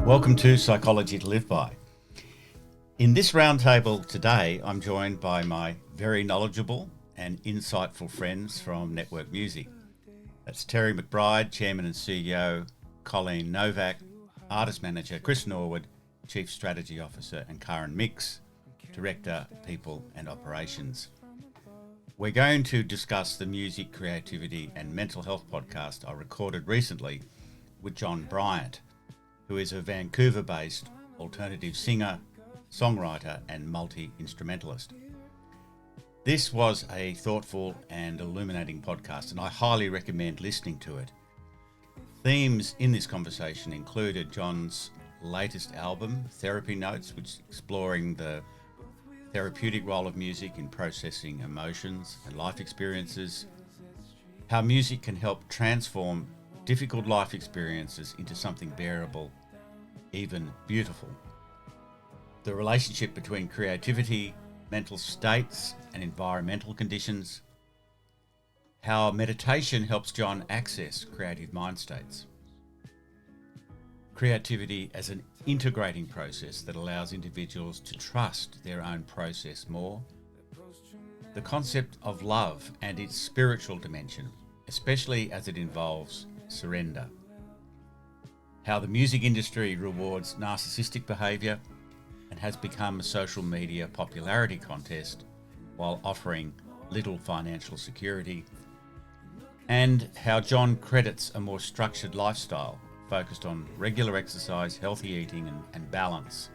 Welcome to Psychology to Live By. In this roundtable today, I'm joined by my very knowledgeable and insightful friends from Nettwerk Music. That's Terry McBride, Chairman and CEO, Colleen Novak, Artist Manager, Chris Norwood, Chief Strategy Officer, and Karen Mix, Director, People and Operations. We're going to discuss the music, creativity and mental health podcast I recorded recently with Jon Bryant, who is a Vancouver-based alternative singer, songwriter and multi-instrumentalist. This was a thoughtful and illuminating podcast, and I highly recommend listening to it. Themes in this conversation included Jon's latest album, Therapy Notes, which is exploring the therapeutic role of music in processing emotions and life experiences, how music can help transform difficult life experiences into something bearable, even beautiful. The relationship between creativity, mental states, and environmental conditions. How meditation helps Jon access creative mind states. Creativity as an integrating process that allows individuals to trust their own process more. The concept of love and its spiritual dimension, especially as it involves surrender. How the music industry rewards narcissistic behaviour and has become a social media popularity contest while offering little financial security. And how Jon credits a more structured lifestyle focused on regular exercise, healthy eating and balance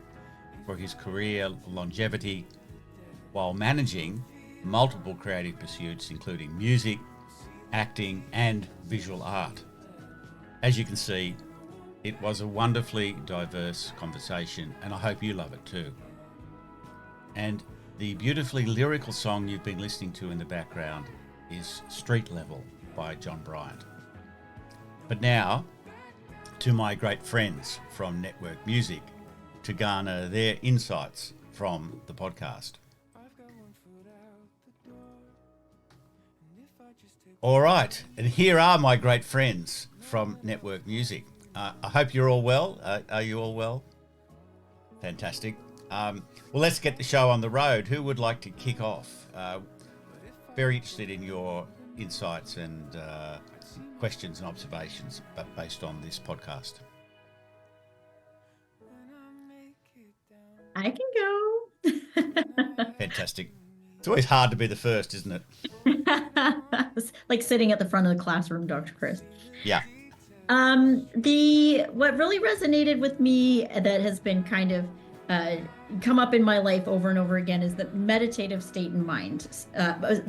for his career longevity while managing multiple creative pursuits including music, acting and visual art. As you can see, it was a wonderfully diverse conversation, and I hope you love it too. And the beautifully lyrical song you've been listening to in the background is Street Level by Jon Bryant. But now, to my great friends from Nettwerk Music to garner their insights from the podcast. All right, and here are my great friends from Nettwerk Music. I hope you're all well. Are you all well? Fantastic. Well, let's get the show on the road. Who would like to kick off? Very interested in your insights and questions and observations, but based on this podcast. I can go. Fantastic. It's always hard to be the first, isn't it? It's like sitting at the front of the classroom, Dr. Chris. Yeah. What really resonated with me that has been kind of come up in my life over and over again is the meditative state and mind.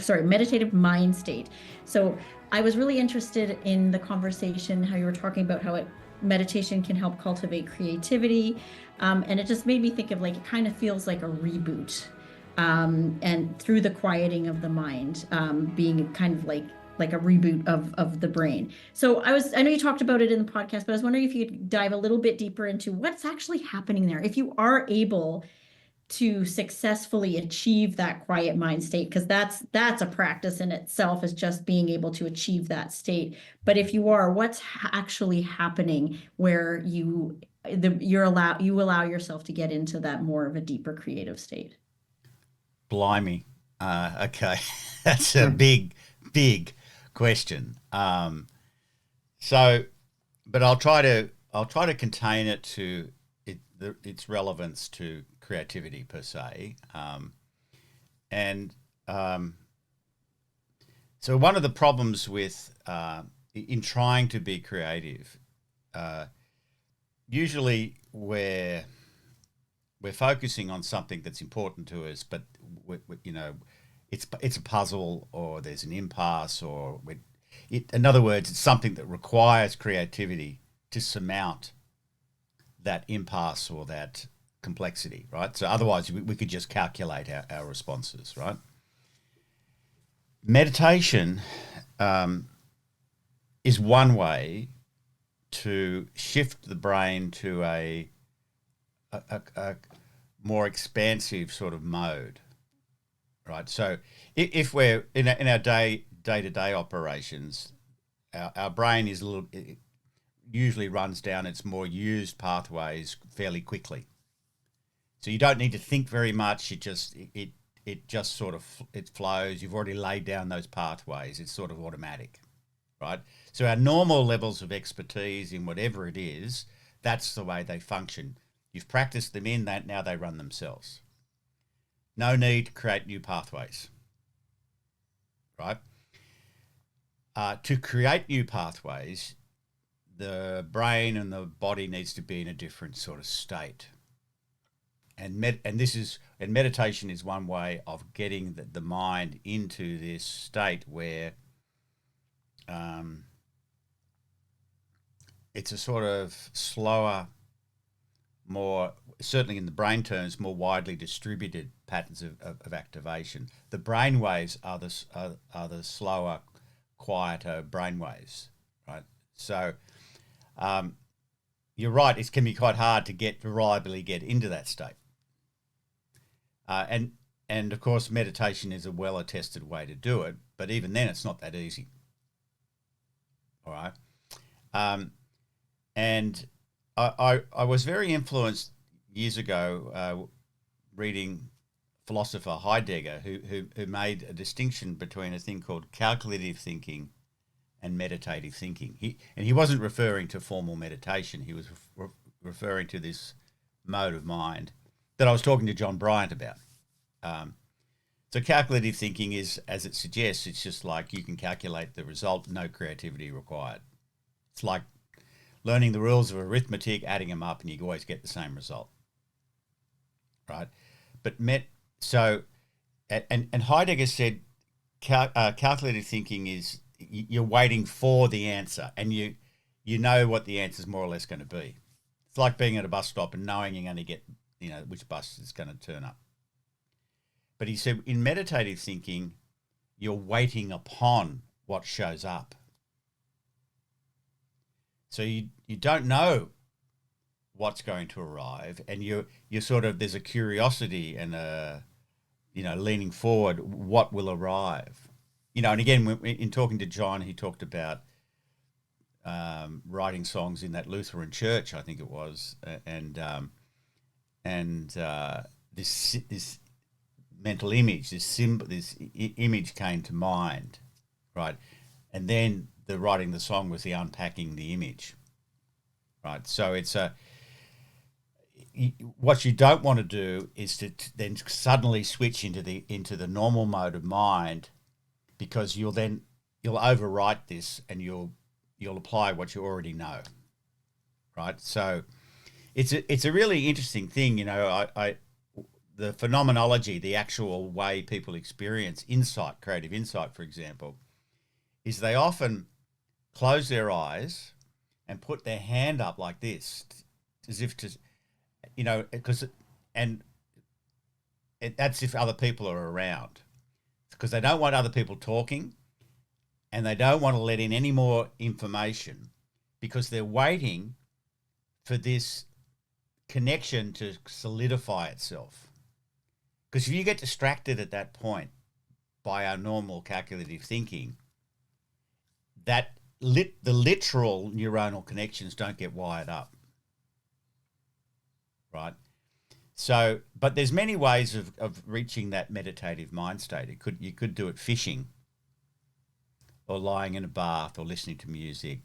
Meditative mind state. So I was really interested in the conversation, how you were talking about how meditation can help cultivate creativity. And it just made me think of like, it kind of feels like a reboot. And through the quieting of the mind, being kind of like a reboot of the brain. So I know you talked about it in the podcast, but I was wondering if you could dive a little bit deeper into what's actually happening there. If you are able to successfully achieve that quiet mind state, because that's a practice in itself, is just being able to achieve that state. But if you are, what's actually happening where you allow yourself to get into that more of a deeper creative state? Blimey. Okay. That's a big question. But I'll try to contain it to its relevance to creativity per se. So one of the problems with in trying to be creative, usually we're focusing on something that's important to us, but it's a puzzle, or there's an impasse, in other words, it's something that requires creativity to surmount that impasse or that complexity, right? So otherwise we could just calculate our responses, right? Meditation is one way to shift the brain to a more expansive sort of mode, right? So if we're in our day-to-day operations, our brain is usually runs down its more used pathways fairly quickly. So you don't need to think very much. It just sort of it flows. You've already laid down those pathways. It's sort of automatic, right? So our normal levels of expertise in whatever it is, that's the way they function. You've practiced them in that, now they run themselves. No need to create new pathways, right? To create new pathways, the brain and the body needs to be in a different sort of state. And meditation is one way of getting the mind into this state where it's a sort of slower, more, certainly in the brain terms, more widely distributed patterns of activation. The brain waves are the slower, quieter brain waves, right? So you're right, it can be quite hard to reliably get into that state. And of course, meditation is a well-attested way to do it, but even then it's not that easy. All right. And I was very influenced years ago reading philosopher Heidegger, who made a distinction between a thing called calculative thinking and meditative thinking. He wasn't referring to formal meditation. He was referring to this mode of mind that I was talking to Jon Bryant about. So calculative thinking is, as it suggests, it's just like you can calculate the result, no creativity required. It's like learning the rules of arithmetic, adding them up, and you always get the same result, right? But and Heidegger said calculative thinking is you're waiting for the answer, and you know what the answer is more or less going to be. It's like being at a bus stop and knowing you're going to get, which bus is going to turn up. But he said in meditative thinking, you're waiting upon what shows up. So you don't know what's going to arrive, and you're sort of, there's a curiosity and a, leaning forward, what will arrive. And again, in talking to John, he talked about writing songs in that Lutheran church, I think it was, and this mental image, this image came to mind, right? And then the writing the song was the unpacking the image, right? So it's what you don't want to do is to then suddenly switch into the normal mode of mind, because you'll overwrite this and you'll apply what you already know, right? So it's a really interesting thing, the phenomenology, the actual way people experience insight, creative insight, for example, is they often close their eyes and put their hand up like this, as if to, that's if other people are around, because they don't want other people talking, and they don't want to let in any more information, because they're waiting for this connection to solidify itself. Because if you get distracted at that point by our normal calculative thinking, the literal neuronal connections don't get wired up, right? So, but there's many ways of reaching that meditative mind state. You could do it fishing, or lying in a bath, or listening to music,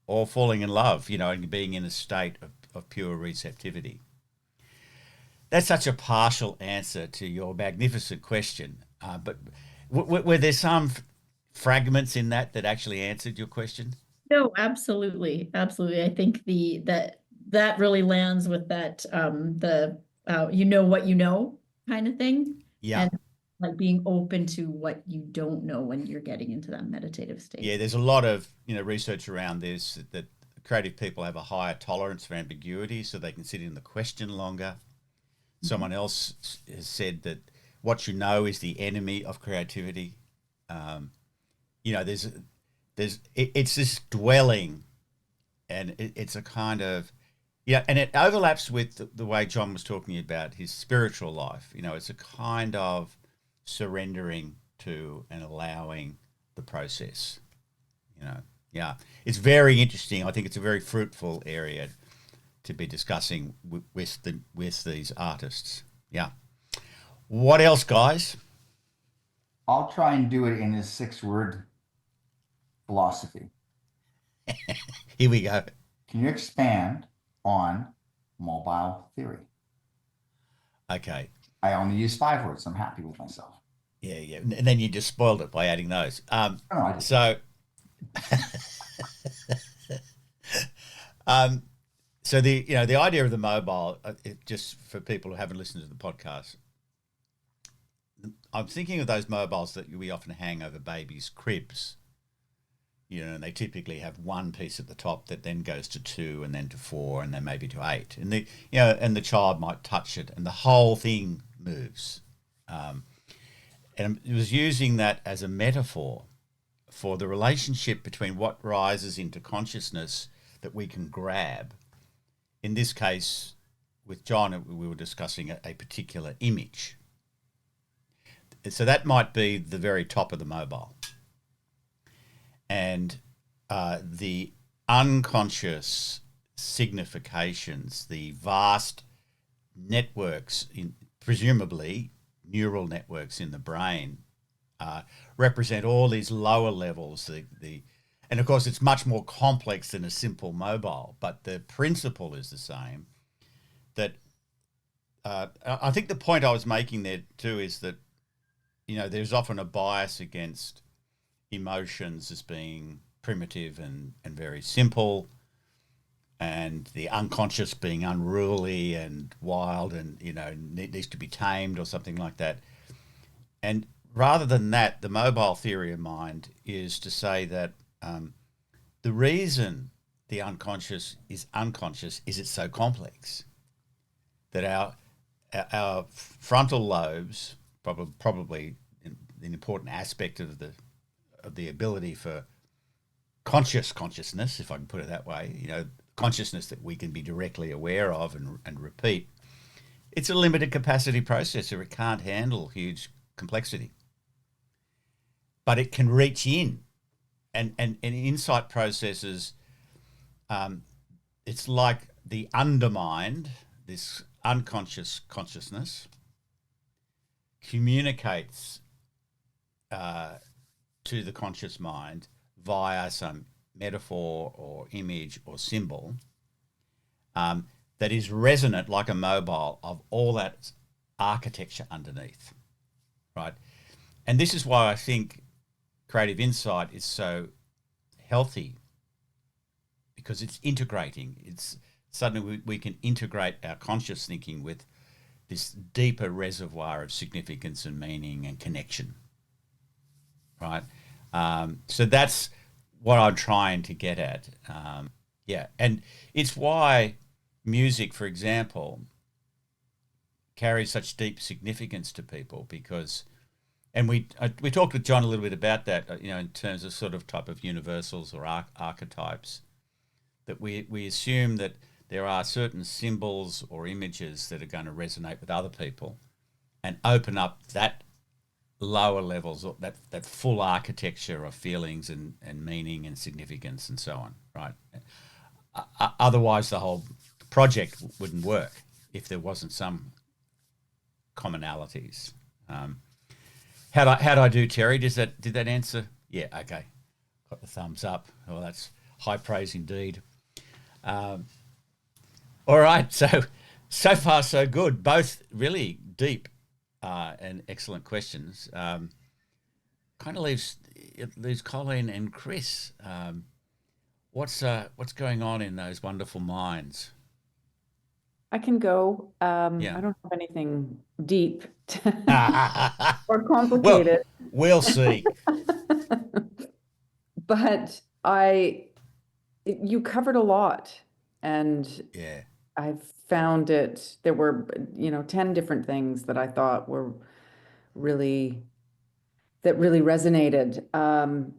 or falling in love, and being in a state of pure receptivity. That's such a partial answer to your magnificent question, but were there some fragments in that actually answered your question? No, absolutely. Absolutely. I think that really lands with that, what you know kind of thing. Yeah. And like being open to what you don't know when you're getting into that meditative state. Yeah, there's a lot of, research around this, that creative people have a higher tolerance for ambiguity, so they can sit in the question longer. Mm-hmm. Someone else has said that what you know is the enemy of creativity. It's this dwelling, and it's a kind of, and it overlaps with the way John was talking about his spiritual life. It's a kind of surrendering to and allowing the process, Yeah, it's very interesting. I think it's a very fruitful area to be discussing with these artists. Yeah. What else, guys? I'll try and do it in his 6 word philosophy. Here we go. Can you expand on mobile theory? Okay. I only use 5 words. I'm happy with myself. Yeah, yeah. And then you just spoiled it by adding those. No, I did. So, um, so the idea of the mobile, just for people who haven't listened to the podcast, I'm thinking of those mobiles that we often hang over babies' cribs. And they typically have one piece at the top that then goes to 2 and then to 4 and then maybe to 8. And the child might touch it and the whole thing moves. And it was using that as a metaphor for the relationship between what rises into consciousness that we can grab. In this case, with John, we were discussing a particular image. So that might be the very top of the mobile. And the unconscious significations, the vast networks, presumably neural networks in the brain, represent all these lower levels. And of course, it's much more complex than a simple mobile, but the principle is the same. That I think the point I was making there too is that there's often a bias against emotions as being primitive and very simple, and the unconscious being unruly and wild and needs to be tamed or something like that. And rather than that, the mobile theory of mind is to say that the reason the unconscious is it's so complex that our frontal lobes, probably an important aspect of the ability for consciousness, if I can put it that way, consciousness that we can be directly aware of and repeat. It's a limited capacity processor. It can't handle huge complexity, but it can reach in and insight processes. It's like the undermined, this unconscious consciousness communicates to the conscious mind via some metaphor or image or symbol that is resonant like a mobile of all that architecture underneath, right? And this is why I think creative insight is so healthy, because it's integrating. It's suddenly we can integrate our conscious thinking with this deeper reservoir of significance and meaning and connection, right? So that's what I'm trying to get at. And it's why music, for example, carries such deep significance to people, because, and we talked with John a little bit about that, in terms of sort of type of universals or archetypes, that we assume that there are certain symbols or images that are going to resonate with other people and open up that lower levels, that full architecture of feelings and meaning and significance and so on, right? Otherwise, the whole project wouldn't work if there wasn't some commonalities. How'd I do, Terry? Did that answer? Yeah, okay. Got the thumbs up. Well, that's high praise indeed. All right, so far so good. Both really deep and excellent questions. Kind of leaves Colleen and Chris. What's going on in those wonderful minds? I can go. Yeah. I don't have anything deep Well, or complicated. we'll see. But you covered a lot, and Yeah. I found there were, 10 different things that I thought were really resonated. And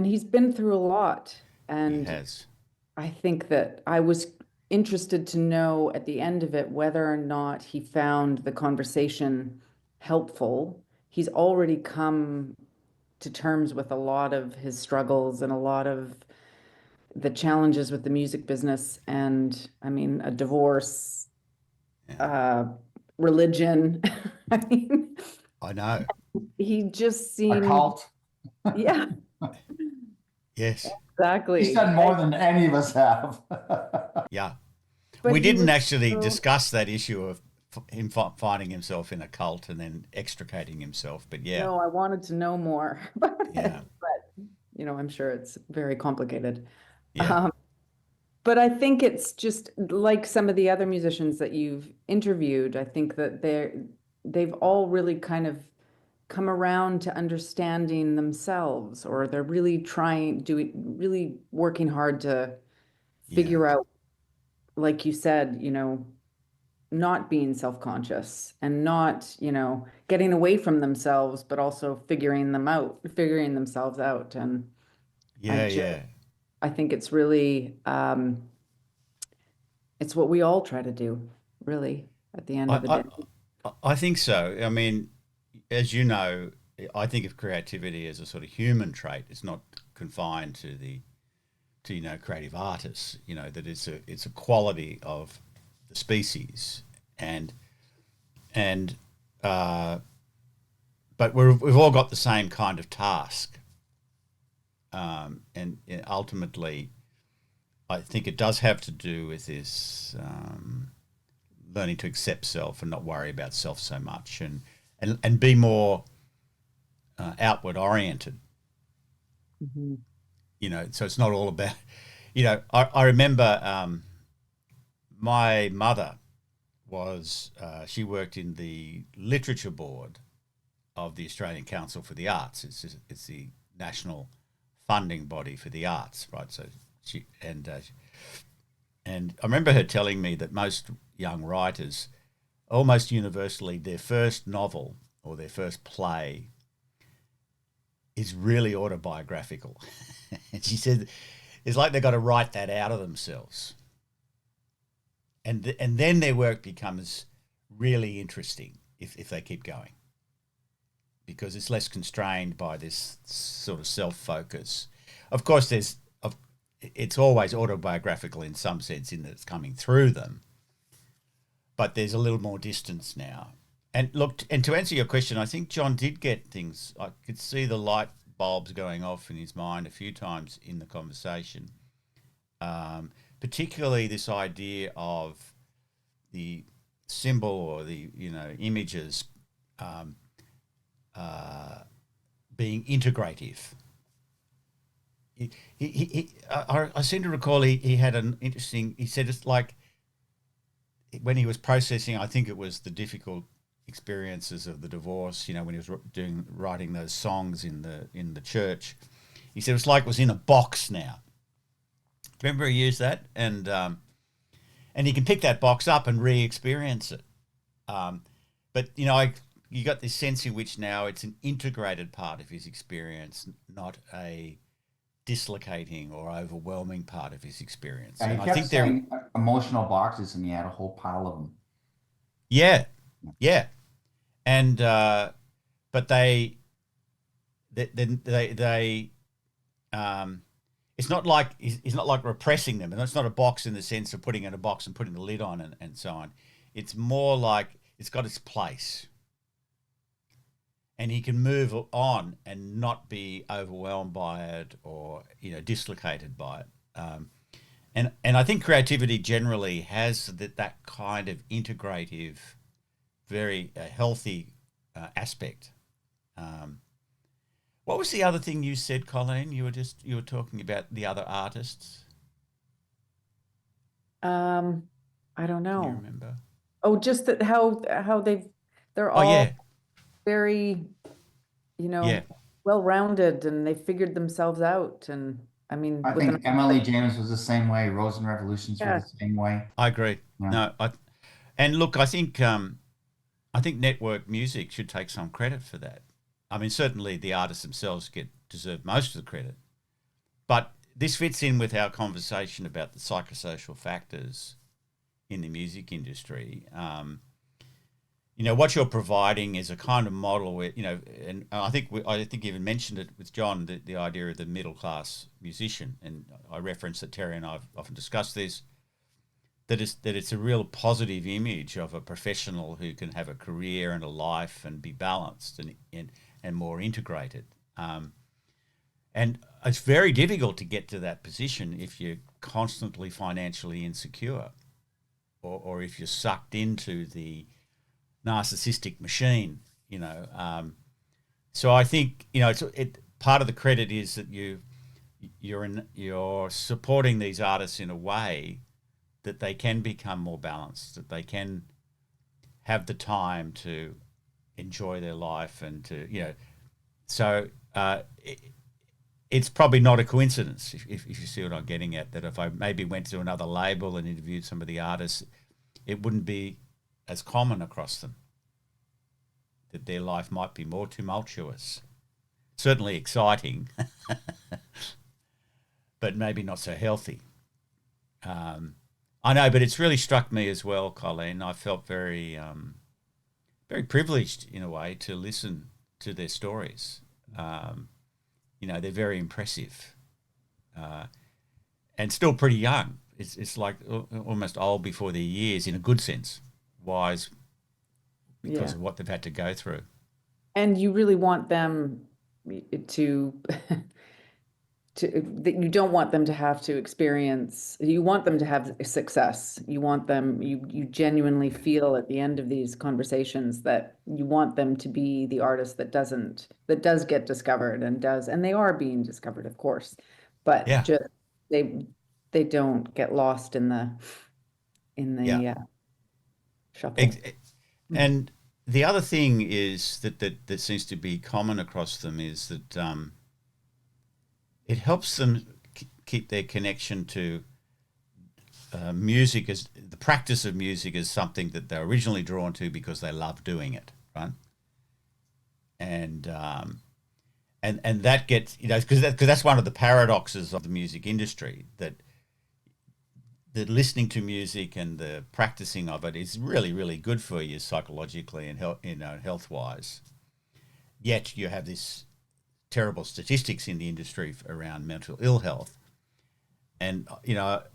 he's been through a lot. He And has. I think that I was interested to know at the end of it whether or not he found the conversation helpful. He's already come to terms with a lot of his struggles and a lot of the challenges with the music business. And I mean, a divorce, Yeah. religion. I mean, I know. he just A seemed, cult. yeah, Yes. He's exactly. done more than any of us have. Yeah. But We he didn't was actually so, discuss that issue of him finding himself in a cult and then extricating himself. But yeah, no, I wanted to know more about yeah, it, but I'm sure it's very complicated. yeah, Um, but I think it's just like some of the other musicians that you've interviewed. I think that they've all really kind of come around to understanding themselves, or they're really working hard to yeah, figure out, like you said, not being self-conscious and not, getting away from themselves, but also figuring themselves out. And I yeah, just, yeah. I think it's really, it's what we all try to do, really, at the end of the I, day. I think so. I mean, as you know, I think of creativity as a sort of human trait. It's not confined to creative artists. That it's a quality of the species, and and uh, but we've all got the same kind of task, and ultimately, I think it does have to do with this learning to accept self and not worry about self so much, and be more outward oriented. Mhm. So it's not all about. I remember my mother was she worked in the literature board of the Australian Council for the Arts. It's the national funding body for the arts, right? So she and I remember her telling me that most young writers, almost universally, their first novel or their first play is really autobiographical. And she said it's like they've got to write that out of themselves, and then their work becomes really interesting if they keep going, because it's less constrained by this sort of self focus. Of course, it's always autobiographical in some sense in that it's coming through them, but there's a little more distance now. And look, and to answer your question, I think John did get things. I could see the light bulbs going off in his mind a few times in the conversation, particularly this idea of the symbol or the images um, being integrative. I seem to recall he had an interesting. He said it's like when he was processing. I think it was the difficult experiences of the divorce. When he was writing those songs in the church. He said it's like it was in a box now. Remember he used that, and he can pick that box up and re-experience it. But you got this sense in which now it's an integrated part of his experience, not a dislocating or overwhelming part of his experience. And And he I kept think they're saying emotional boxes, and he had a whole pile of them. yeah, yeah, and but they um, it's not like repressing them, and it's not a box in the sense of putting in a box and putting the lid on and so on. It's more like it's got its place, and he can move on and not be overwhelmed by it or dislocated by it. And I think creativity generally has that kind of integrative, very healthy aspect. Um, what was the other thing you said, Colleen? You were talking about the other artists. Um, I don't Can you know. remember? Oh, just that how they're Oh all yeah, very, you yeah, know, well-rounded, and they figured themselves out. And I mean, I with an think Emily James was the same way. Rosen Revolutions were yeah, the same way. I agree. Yeah. No, and look, I think network music should take some credit for that. I mean, certainly the artists themselves deserve most of the credit, but this fits in with our conversation about the psychosocial factors in the music industry. what you're providing is a kind of model where, and I think you even mentioned it with John, the idea of the middle class musician, and I reference that Terry and I've often discussed this, that it's a real positive image of a professional who can have a career and a life and be balanced and more integrated. And it's very difficult to get to that position if you're constantly financially insecure, or if you're sucked into the narcissistic machine. So I think part of the credit is that you're supporting these artists in a way that they can become more balanced, that they can have the time to enjoy their life and to so it's probably not a coincidence, if you see what I'm getting at, that if I maybe went to another label and interviewed some of the artists, it wouldn't be as common across them, that their life might be more tumultuous, certainly exciting, but maybe not so healthy. I know, but it's really struck me as well, Colleen. I felt very, very privileged in a way to listen to their stories. They're very impressive, and still pretty young. It's like almost old before their years, in a good sense, wise because of what they've had to go through. And you really want them to that you don't want them to have to experience, you want them to have success. You want them, you genuinely feel at the end of these conversations that you want them to be the artist that does get discovered and they are being discovered, of course, but just they don't get lost in the shuffle. And the other thing is that seems to be common across them is that it helps them keep their connection to music, as the practice of music, as something that they're originally drawn to because they love doing it, right? And that gets, because that's one of the paradoxes of the music industry, that listening to music and the practicing of it is really, really good for you psychologically and health wise. Yet you have this terrible statistics in the industry around mental ill health. And,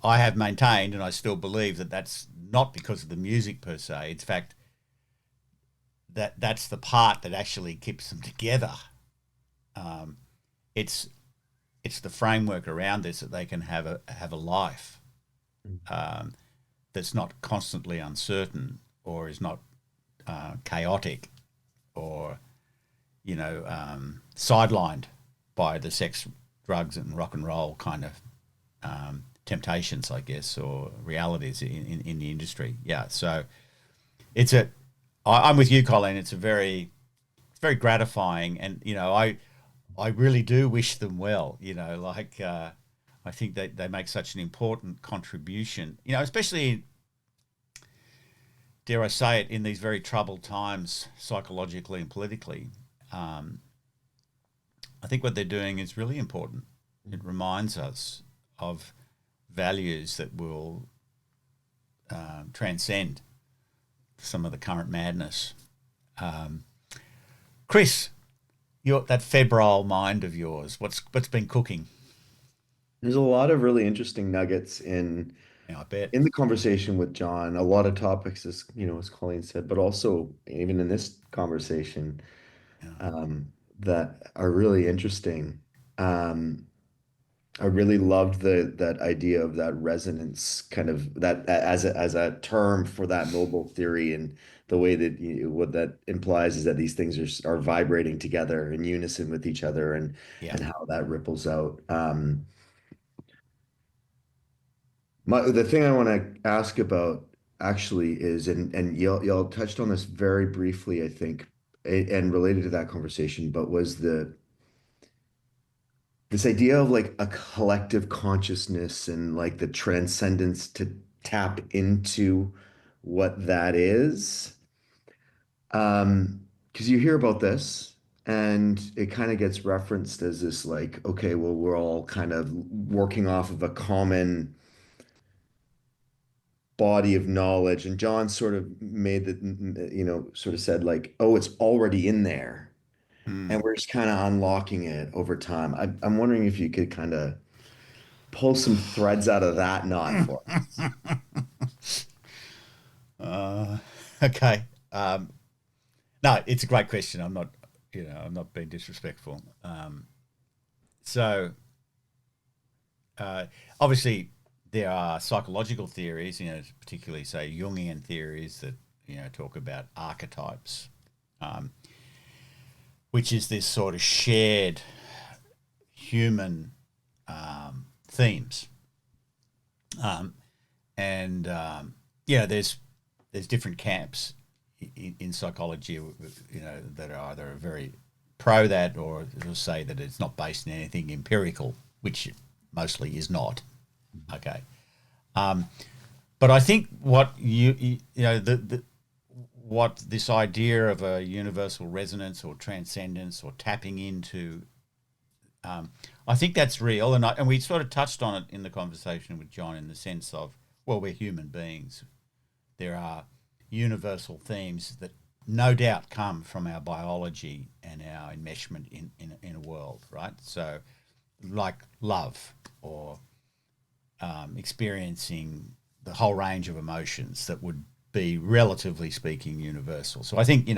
I have maintained, and I still believe, that that's not because of the music per se. In fact, that's the part that actually keeps them together. It's the framework around this, that they can have a life that's not constantly uncertain, or is not chaotic, or sidelined by the sex, drugs, and rock and roll kind of temptations, I guess, or realities in the industry. Yeah, so I'm with you, Colleen. It's very gratifying, and I really do wish them well. I think they make such an important contribution. Especially, dare I say it, in these very troubled times psychologically and politically. I think what they're doing is really important. It reminds us of values that will transcend some of the current madness. Chris, that febrile mind of yours, what's been cooking? There's a lot of really interesting nuggets I bet. in the conversation with John. A lot of topics, as Colleen said, but also even in this conversation, that are really interesting. I really loved that idea of that resonance, kind of that as a term for that mobile theory, and the way that what that implies is that these things are vibrating together in unison with each other, and how that ripples out. The thing I want to ask about actually is, and y'all touched on this very briefly, I think, and related to that conversation, but was this idea of like a collective consciousness and like the transcendence to tap into what that is. Because you hear about this and it kind of gets referenced as this, like, okay, well, we're all kind of working off of a common body of knowledge, and John sort of made the, sort of said like, oh, it's already in there, and we're just kind of unlocking it over time. I'm wondering if you could kind of pull some threads out of that knot for us. Okay. No, it's a great question. I'm not being disrespectful. So, obviously, there are psychological theories, particularly say Jungian theories that talk about archetypes, which is this sort of shared human themes, and there's different camps in psychology, that are either very pro that or will say that it's not based in anything empirical, which it mostly is not. Okay. But I think what what this idea of a universal resonance or transcendence or tapping into, I think that's real, and we sort of touched on it in the conversation with John in the sense of, well, we're human beings. There are universal themes that no doubt come from our biology and our enmeshment in a world, right? So, like love or experiencing the whole range of emotions that would be, relatively speaking, universal. So I think,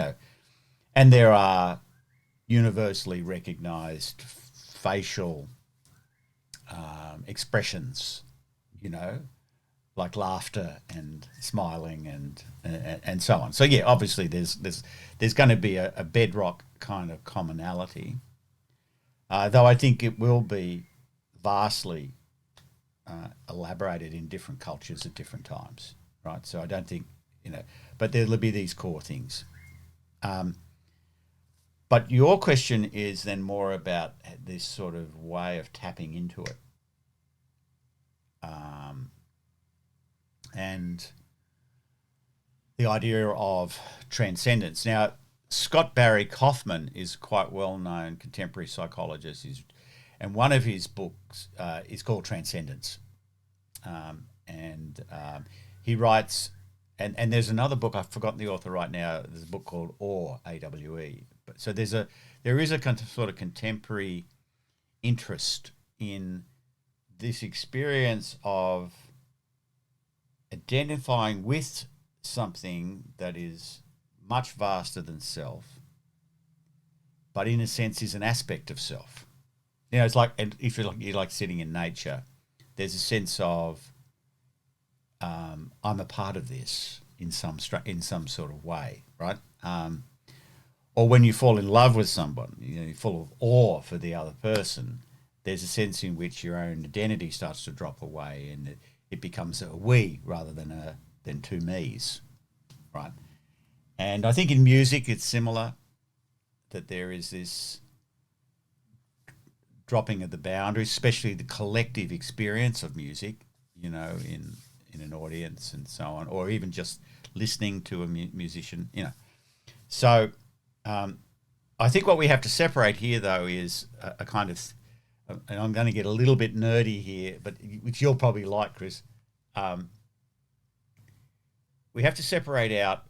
and there are universally recognized facial expressions, like laughter and smiling and so on. So yeah, obviously there's going to be a bedrock kind of commonality, though I think it will be vastly elaborated in different cultures at different times, right? So I don't think, but there'll be these core things. But your question is then more about this sort of way of tapping into it. And the idea of transcendence. Now, Scott Barry Kaufman is quite well-known contemporary psychologist, and one of his books is called Transcendence. He writes, and there's another book, I've forgotten the author right now, there's a book called Awe, A-W-E. But so there is a sort of contemporary interest in this experience of identifying with something that is much vaster than self, but in a sense is an aspect of self. It's like, and if you're like sitting in nature, there's a sense of I'm a part of this in some sort of way, right? Or when you fall in love with someone, you're full of awe for the other person. There's a sense in which your own identity starts to drop away, and it becomes a we rather than two me's, right? And I think in music it's similar, that there is this dropping of the boundaries, especially the collective experience of music, in an audience and so on, or even just listening to a musician, So I think what we have to separate here, though, is a kind of, and I'm going to get a little bit nerdy here, but which you'll probably like, Chris. We have to separate out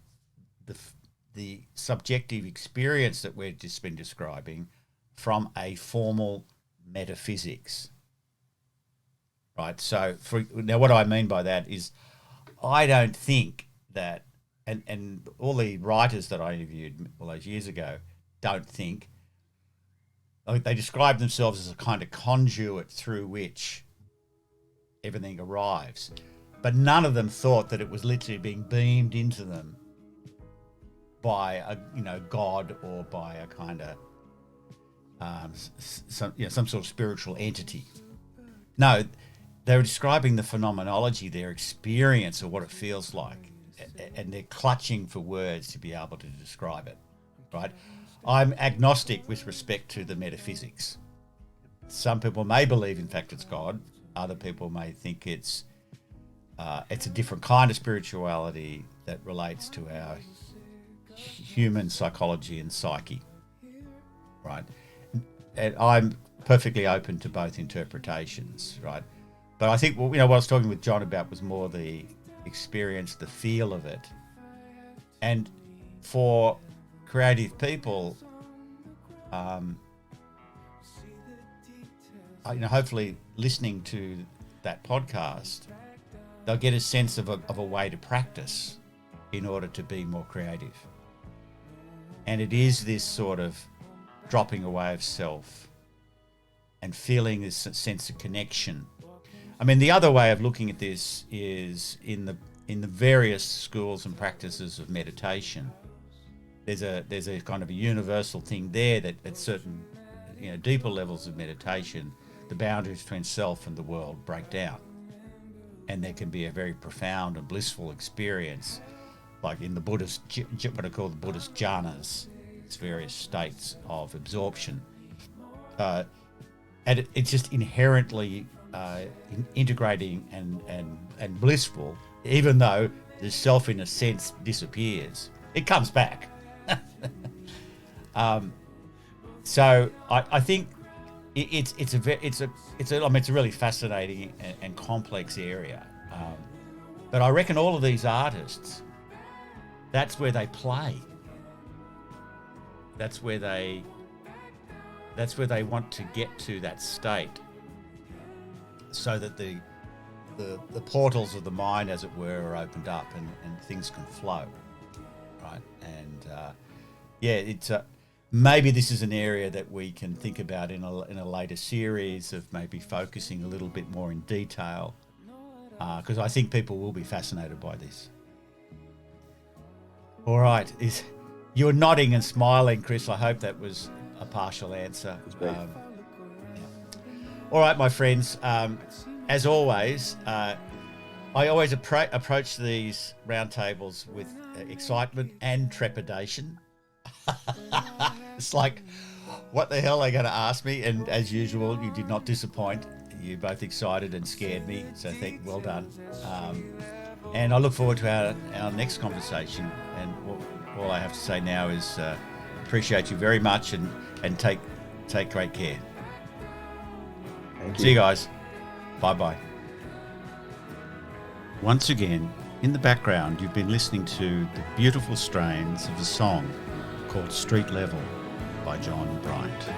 the subjective experience that we've just been describing from a formal metaphysics, right? So, now what I mean by that is, I don't think that, and all the writers that I interviewed all those years ago don't think, like, they describe themselves as a kind of conduit through which everything arrives, but none of them thought that it was literally being beamed into them by a God, or by a kind of some sort of spiritual entity. No, they were describing the phenomenology, their experience of what it feels like, and they're clutching for words to be able to describe it, right? I'm agnostic with respect to the metaphysics. Some people may believe, in fact, it's God. Other people may think it's a different kind of spirituality that relates to our human psychology and psyche, right? And I'm perfectly open to both interpretations, right? But I think, what I was talking with John about was more the experience the feel of it. And for creative people, hopefully listening to that podcast, they'll get a sense of a way to practice in order to be more creative. And it is this sort of dropping away of self and feeling this sense of connection. I mean, the other way of looking at this is in the various schools and practices of meditation. There's a kind of a universal thing there that at certain deeper levels of meditation, the boundaries between self and the world break down, and there can be a very profound and blissful experience, like in the Buddhist, what I call the Buddhist jhanas, its various states of absorption. And it's just inherently integrating and blissful, even though the self, in a sense, disappears. It comes back. So I think it's a really fascinating and complex area. But I reckon all of these artists, that's where they play. That's where they want to get to that state, so that the portals of the mind, as it were, are opened up and things can flow, right? And it's maybe this is an area that we can think about in a later series of maybe focusing a little bit more in detail, because I think people will be fascinated by this. All right, you're nodding and smiling, Chris. I hope that was a partial answer. All right, my friends. As always, I always approach these roundtables with excitement and trepidation. It's like, what the hell are they going to ask me? And as usual, you did not disappoint. You both excited and scared me. So well done. And I look forward to our next conversation. And all I have to say now is appreciate you very much and take great care. Thank you. See you guys. Bye-bye. Once again, in the background, you've been listening to the beautiful strains of the song called Street Level by Jon Bryant.